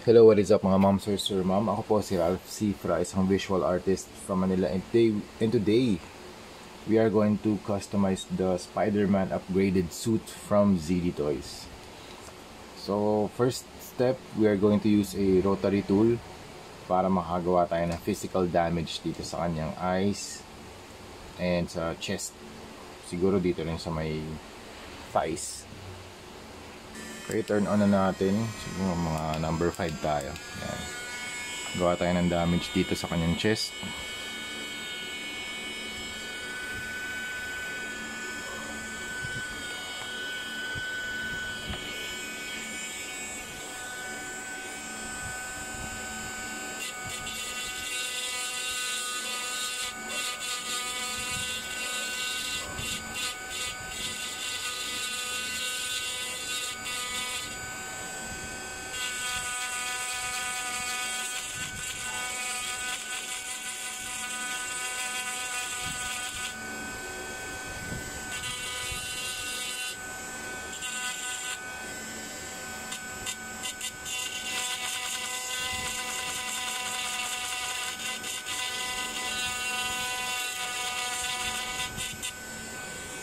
Hello, what is up mga ma'am, sir, ma'am? Ako po si Ralph Cifra, isang visual artist from Manila. And today, we are going to customize the Spider-Man upgraded suit from ZD Toys. So, first step, we are going to use a rotary tool para makagawa tayo ng physical damage dito sa kanyang eyes and sa chest. Siguro dito rin sa may thighs. Okay, turn on na natin. Siguro mga number 5 tayo. Yan. Gawa tayo ng damage dito sa kanyang chest.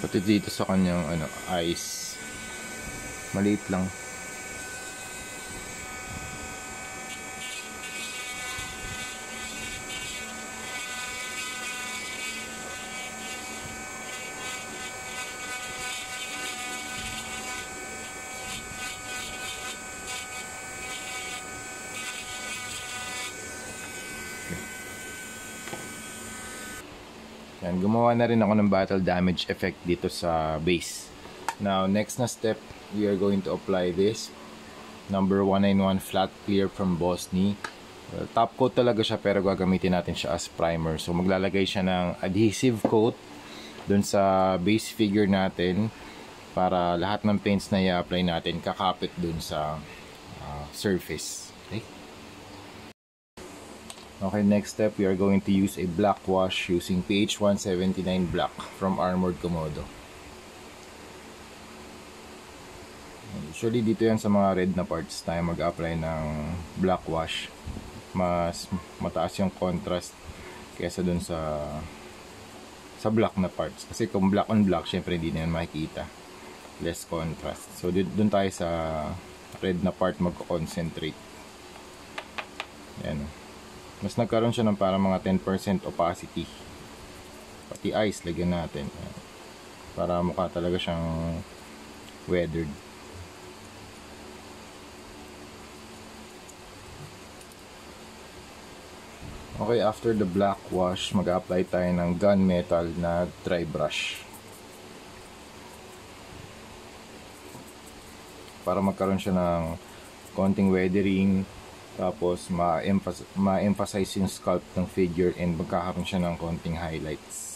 Pati dito sa kanyang eyes, maliit lang. Yan, gumawa na rin ako ng battle damage effect dito sa base. Now, next na step, we are going to apply this number 191 flat clear from Bosny. Well, top coat talaga siya pero gagamitin natin siya as primer. So maglalagay siya ng adhesive coat dun sa base figure natin para lahat ng paints na i-apply natin kakapit dun sa surface. Okay, next step, we are going to use a black wash using PH 179 Black from Armored Komodo. Usually dito yan sa mga red na parts tayo mag-apply ng black wash. Mas mataas yung contrast kaysa dun sa black na parts. Kasi kung black on black, syempre hindi na yan makikita. Less contrast. So dun tayo sa red na part mag-concentrate. Yan. Mas nagkaroon siya ng para mga 10% opacity. Pati eyes, lagyan natin. Para mukha talaga siyang weathered. Okay, after the black wash, mag-apply tayo ng gunmetal na dry brush. Para magkaroon siya ng konting weathering. Tapos ma-emphasize yung sculpt ng figure and magkakaroon siya ng konting highlights.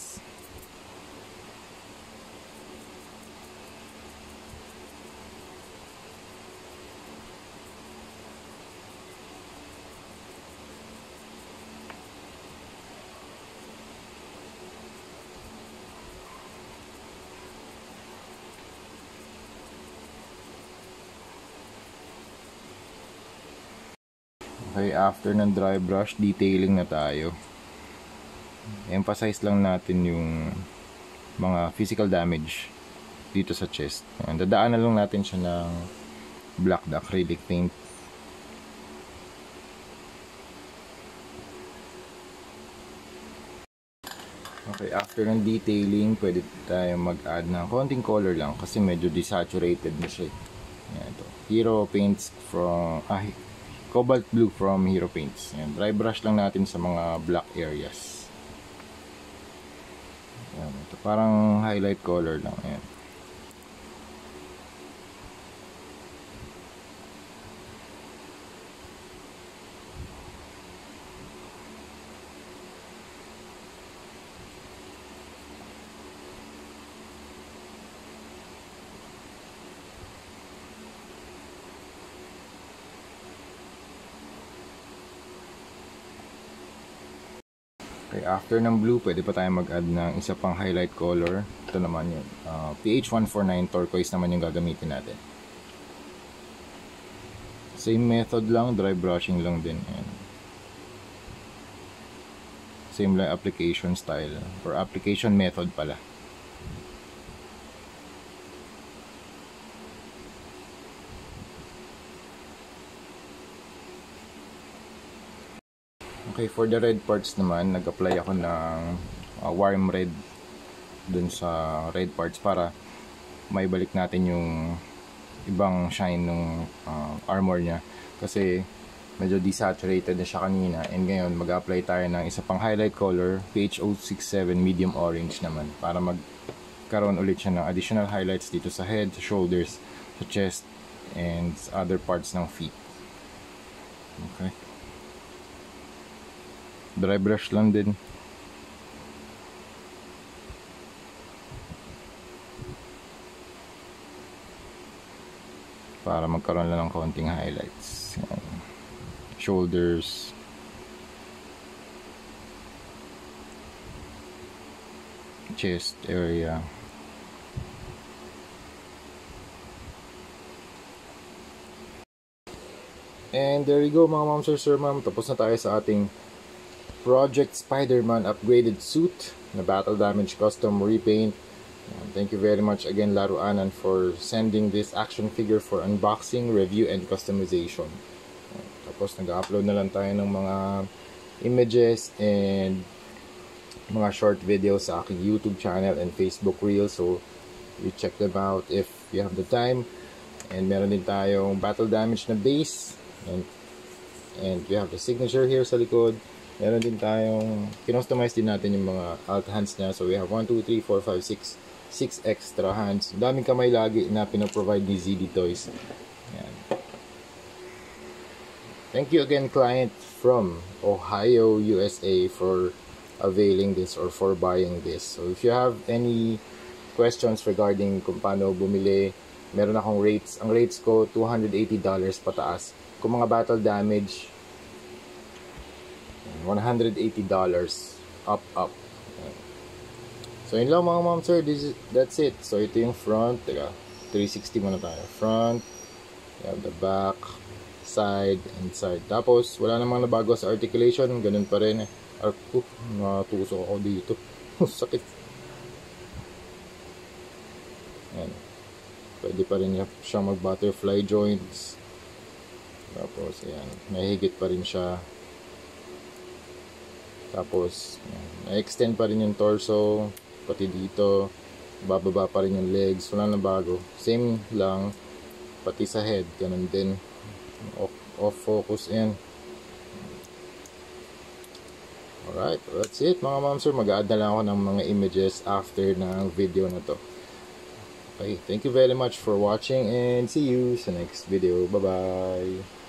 Okay, after ng dry brush, detailing na tayo. Emphasize lang natin yung mga physical damage dito sa chest. Dadaanan lang natin siya ng black na acrylic paint. Okay, after ng detailing, pwede tayo mag-add ng konting color lang kasi medyo desaturated na siya. Yan, ito. Hero Paints from Cobalt Blue from Hero Paints. Ayan, dry brush lang natin sa mga black areas. Ayan, ito parang highlight color lang. Ayan. Okay, after ng blue, pwede pa tayo mag-add ng isa pang highlight color. Ito naman yun. PH 149 turquoise naman yung gagamitin natin. Same method lang, dry brushing lang din. Ayan. Same lang application style or application method pala. Okay, for the red parts naman, nag-apply ako ng warm red dun sa red parts para may balik natin yung ibang shine ng armor niya, kasi medyo desaturated na siya kanina, and ngayon mag-apply tayo ng isa pang highlight color, PH067 medium orange naman, para magkaroon ulit siya ng additional highlights dito sa head, shoulders, sa chest, and other parts ng feet. Okay, dry brush lang din. Para magkaroon lang ng konting highlights. Shoulders, chest area. And there you go mga ma'am, sir, ma'am. Tapos na tayo sa ating Project Spider-Man upgraded suit na battle damage custom repaint. Thank you very much again, Laruanan, for sending this action figure for unboxing, review, and customization. Tapos nag-upload na lang tayo ng mga images and mga short videos sa aking YouTube channel and Facebook Reels. So you check them out if you have the time. And meron din tayong battle damage na base. And we have the signature here sa likod. Meron din tayong kinostomize din natin yung mga alt hands niya. So we have 1, 2, 3, 4, 5, 6 extra hands. Daming kamay lagi na pinaprovide ni ZD Toys. Yan. Thank you again, client from Ohio, USA, for availing this or for buying this. So if you have any questions regarding kung paano bumili, meron akong rates. Ang rates ko $280 pataas. Kung mga battle damage, $180 up. So yun lang mga ma'am, sir, that's it. So ito yung front, 360 muna tayo. Front, you have the back, side, and side. Tapos wala namang nabago sa articulation, ganun pa rin. Natusok ako dito. Sakit. Ayan. Pwede pa rin siyang mag butterfly joints. Tapos ayan, mahigit pa rin siya. Tapos na-extend pa rin yung torso, pati dito, bababa pa rin yung legs, wala na bago. Same lang, pati sa head, ganun din. Off focus yan. Alright, that's it mga ma'am, sir. Mag-a-add na lang ako ng mga images after ng video na to. Okay, thank you very much for watching and see you sa next video. Bye-bye!